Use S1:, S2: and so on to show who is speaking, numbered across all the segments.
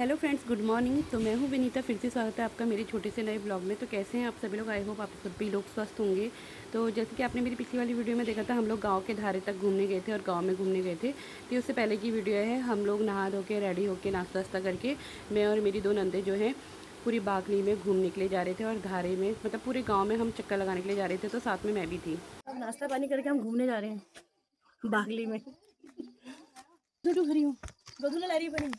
S1: Hello friends, good morning. तो मैं हूँ विनीता, फिर से स्वागत है आपका मेरे छोटे से नए ब्लॉग में। तो कैसे हैं आप सभी लोग? आई होप आप सभी लोग स्वस्थ होंगे। तो जैसे कि आपने मेरी पिछली वाली वीडियो में देखा था, हम लोग गांव के धारे तक घूमने गए थे और गांव में घूमने गए थे। तो उससे पहले की वीडियो है, हम लोग नहा धो के रेडी होके नाश्ता वास्ता करके मैं और मेरी दो नंदे जो हैं पूरी बागली में घूमने के लिए जा रहे थे। और धारे में मतलब पूरे गाँव में हम चक्कर लगाने के लिए जा रहे थे, तो साथ में मैं भी थी।
S2: अब नाश्ता पानी करके हम घूमने जा रहे हैं बागली में। खड़ी हूँ, बदूला ला रही है बनी।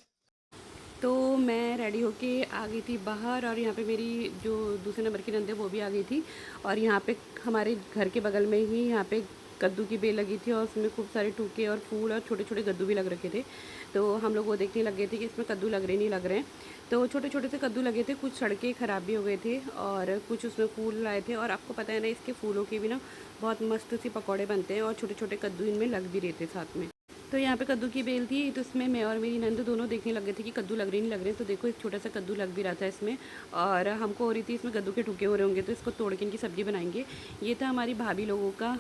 S1: तो मैं रेडी होके आ गई थी बाहर, और यहाँ पे मेरी जो दूसरे नंबर की नंद है वो भी आ गई थी। और यहाँ पे हमारे घर के बगल में ही यहाँ पे कद्दू की बेल लगी थी, और उसमें खूब सारे टूके और फूल और छोटे छोटे कद्दू भी लग रखे थे। तो हम लोग वो देखने लग गए थे कि इसमें कद्दू लग रहे नहीं लग रहे हैं। तो छोटे छोटे से कद्दू लगे थे, कुछ सड़कें ख़राब भी हो गए थे और कुछ उसमें फूल लाए थे। और आपको पता है ना, इसके फूलों के भी ना बहुत मस्त सी पकौड़े बनते हैं, और छोटे छोटे कद्दू इनमें लग भी रहे थे साथ में। तो यहाँ पे कद्दू की बेल थी, तो इसमें मैं और मेरी नंद दोनों देखने लग गए थे कि कद्दू लग रहे नहीं लग रहे। तो देखो, एक छोटा सा कद्दू लग भी रहा था इसमें, और हमको हो रही थी इसमें कद्दू के टुके हो रहे होंगे, तो इसको तोड़ के इनकी सब्ज़ी बनाएंगे। ये था हमारी भाभी लोगों का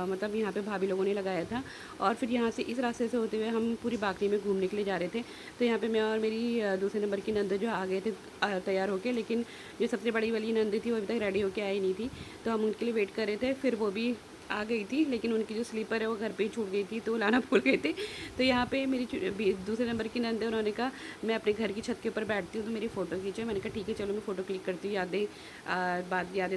S1: मतलब यहाँ पे भाभी लोगों ने लगाया था। और फिर यहाँ से इस रास्ते से होते हुए हम पूरी बागली में घूमने के लिए जा रहे थे। तो यहाँ पर मैं और मेरी दूसरे नंबर की नंद जो आ गए थे तैयार होकर, लेकिन जो सबसे बड़ी वाली नंद थी वो अभी तक रेडी होकर आई नहीं थी। तो हम उनके लिए वेट कर रहे थे। फिर वो भी आ गई थी, लेकिन उनकी जो स्लीपर है वो घर पे ही छूट गई थी, तो लाना भूल गए थे। तो यहाँ पे मेरी दूसरे नंबर की नंद है, उन्होंने कहा मैं अपने घर की छत के ऊपर बैठती हूँ तो मेरी फ़ोटो खींचे। मैंने कहा ठीक है, चलो मैं फ़ोटो क्लिक करती हूँ, यादें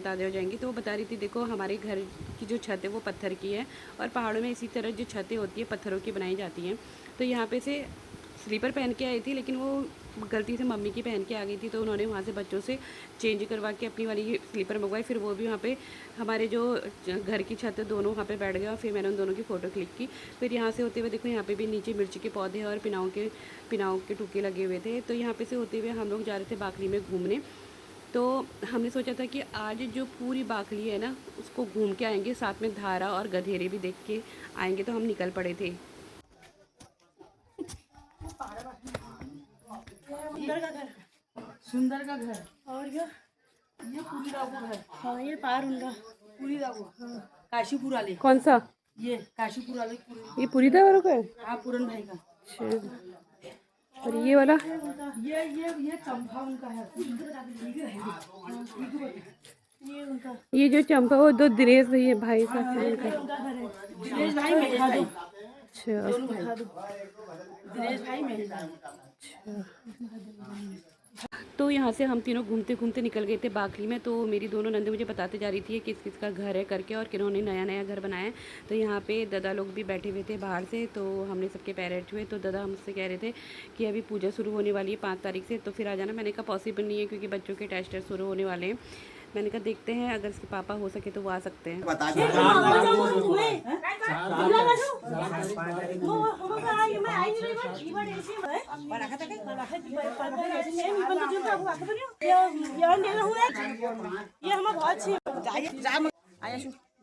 S1: ताज़ा हो जाएंगी। तो वो बता रही थी, देखो हमारे घर की जो छत है वो पत्थर की है, और पहाड़ों में इसी तरह जो छतें होती है पत्थरों की बनाई जाती हैं। तो यहाँ पे से स्लीपर पहन के आई थी, लेकिन वो गलती से मम्मी की पहन के आ गई थी, तो उन्होंने वहाँ से बच्चों से चेंज करवा के अपनी वाली स्लीपर मंगवाई। फिर वो भी वहाँ पे हमारे जो घर की छत है दोनों वहाँ पे बैठ गए, और फिर मैंने उन दोनों की फ़ोटो क्लिक की। फिर यहाँ से होते हुए देखो, यहाँ पे भी नीचे मिर्ची के पौधे और पिनाओं के टुके लगे हुए थे। तो यहाँ पे से होते हुए हम लोग जा रहे थे बागली में घूमने। तो हमने सोचा था कि आज जो पूरी बागली है ना उसको घूम के आएंगे, साथ में धारा और गधेरे भी देख के आएंगे। तो हम निकल पड़े थे।
S2: सुंदर का घर और ये पूरी राव का घर। हाँ, ये पार उनका पूरी राव। हाँ, काशीपुर वाले।
S1: कौन सा?
S2: ये काशीपुर वाले
S1: ये पूरी वालों का है?
S2: हाँ, पूरन भाई का।
S1: और ये वाला
S2: ये चंपा उनका है। ये उनका,
S1: ये जो चंपा वो दो दिनेश भाई है, भाई साहब उनका।
S2: उनका घर है। दिनेश भाई मेहर भाई।
S1: अच्छा,
S2: दिनेश भाई मेहर भाई।
S1: तो यहाँ से हम तीनों घूमते घूमते निकल गए थे बागली में। तो मेरी दोनों नंदे मुझे बताते जा रही थी किस किस का घर है करके, और किन्होंने नया नया घर बनाया है। तो यहाँ पे दादा लोग भी बैठे हुए थे बाहर से, तो हमने सबके पैर छुए। तो दादा मुझसे कह रहे थे कि अभी पूजा शुरू होने वाली है 5 तारीख से, तो फिर आ जाना। मैंने कहा पॉसिबल नहीं है, क्योंकि बच्चों के टेस्ट शुरू होने वाले हैं। मैंने कहा देखते हैं, अगर इसके पापा हो सके तो वो आ सकते हैं।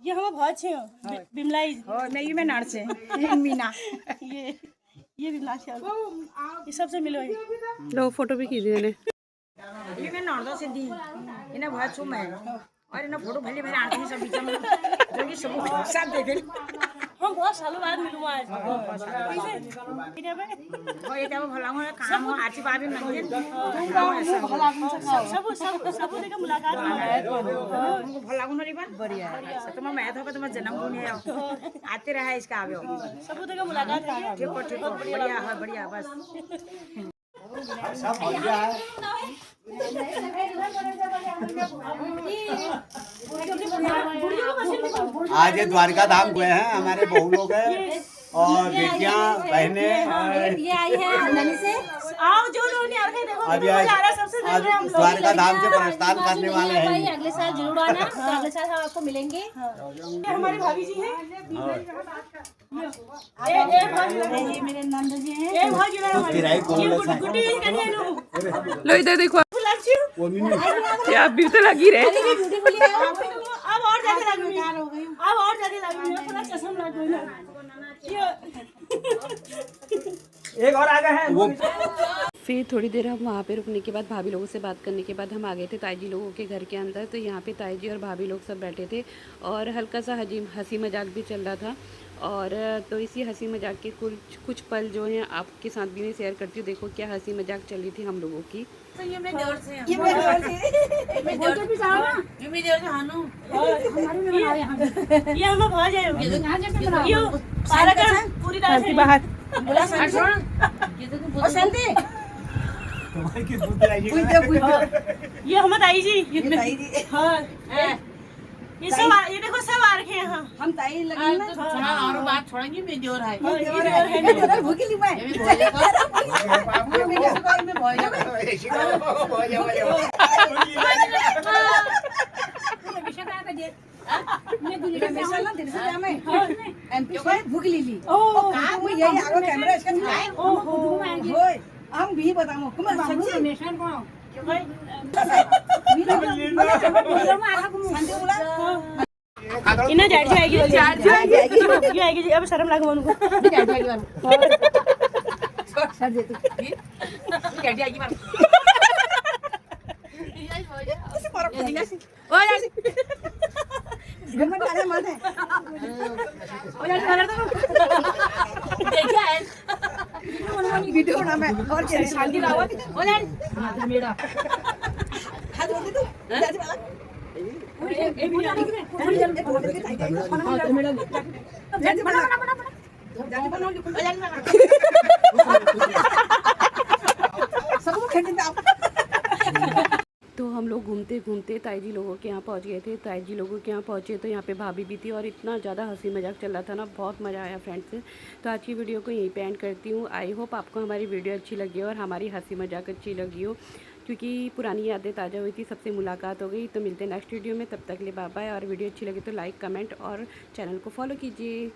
S2: ये हम बहुत छे बिमलाई नहीं में नाड़ से मीना ये बिमला ये सबसे मिलो।
S1: लो फोटो भी खींच देने।
S2: ये मैं नाड़ से दी इन्हें बहुत छू मैं, और इन्हें फोटो भले भले आते हैं सब बीच में, जो कि सब साथ देखे। हम बहुत सालों बाद मिलूँ आज। वो ये क्या भला हो काम हो आची बाबी नहीं सब देखा मुलाकात हमको भला गुण री बात बढ़िया है। तुम मैं तो तुम जन्मदिन है आते रहा इसका आवे सब देखा मुलाकात है। ठीक बढ़िया है, बढ़िया बस सब बढ़िया है।
S3: आज ये द्वारका धाम गए हैं, हमारे बहू लोग हैं और बेटियां बहने
S4: ये आई है ननी से।
S2: आओ जो लोग नहीं आ रहे देखो
S3: अभी आज द्वारका धाम से प्रस्थान करने वाले हैं।
S4: भाई अगले साल जरूर आना, तो अगले साल हम आपको मिलेंगे।
S2: ये हमारी भाभी जी हैं, ये मेरे नंद जी हैं, ये भागी
S1: लो इधर देखो, क्या ब्यूटी लगी रहे।
S2: अब और ज्यादा लगी, अब और ज्यादा लगी, पूरा चश्मा लग गई। एक और आ गए हैं।
S1: फिर थोड़ी देर हम वहाँ पे रुकने के बाद भाभी लोगों से बात करने के बाद हम आ गए थे ताई जी लोगों के घर के अंदर। तो यहाँ पे ताई जी और भाभी लोग सब बैठे थे, और हल्का सा हंसी मजाक भी चल रहा था। और तो इसी हंसी मजाक के कुछ पल जो हैं आपके साथ भी मैं शेयर करती हूँ। देखो क्या हंसी मजाक चली थी हम लोगों की।
S2: ये मैं जोर से
S4: ये मैं भी जाओ ना
S2: ये मैं जोर से हानू
S4: हमारे में बनाओ यहाँ पे।
S2: ये हम भाग जाएंगे
S4: यहाँ जाके बनाओ।
S2: यो सारा का पूरी रात से बाहर बोला संती ओ संती
S3: तुम्हारी किस बुद्धि आएगी?
S2: ये हम ताई जी हां ये सब ये देखो सब आ रखे हैं यहाँ
S5: हम ताई लगी ना
S2: थोड़ा और बात छोड़ेंगे मैं जोर है
S5: ये भूखी ली मैं
S2: ये भी बोले
S3: ऐसी करो, बहुत जबरदस्त।
S4: विषय का दे मैं दूरी
S5: मैं
S4: में
S5: मिसाल ना दिन से जा मैं एमपी से भूख ली ली
S2: ओ
S5: कहां वो यही आगो कैमरा इसका दिखाए
S2: ओ हो
S5: होय हम भी बताओ कुमार
S4: बाबू
S5: सच्ची
S4: रमेशन को
S2: क्यों भाई
S5: बोलो मैं आगा को संजय बोला
S2: इन्हें जैठ जाएगी ये आएगी जी अब शर्म लगा उनको
S5: सर दे तू
S2: जैठ जाएगी मार
S5: गमन डाले माने
S2: देखिए
S5: वीडियो बना मैं और क्या
S2: शांति लाओ हो जाए मेरा
S5: हाथ जोड़ दे तू जाती वाला सबको खेल देते आप
S1: तो हम लोग घूमते घूमते ताई जी लोगों के यहाँ पहुँच गए थे। ताई जी लोगों के यहाँ पहुँचे तो यहाँ पे भाभी भी थी और इतना ज़्यादा हंसी मजाक चल रहा था ना, बहुत मज़ा आया फ्रेंड्स। तो आज की वीडियो को यहीं पे एंड करती हूँ। आई होप आपको हमारी वीडियो अच्छी लगी हो और हमारी हंसी मजाक अच्छी लगी हो, क्योंकि पुरानी यादें ताज़ा हुई थी, सबसे मुलाकात हो गई। तो मिलते हैं नेक्स्ट वीडियो में, तब तक के लिए बाय बाय। और वीडियो अच्छी लगी तो लाइक कमेंट और चैनल को फॉलो कीजिए।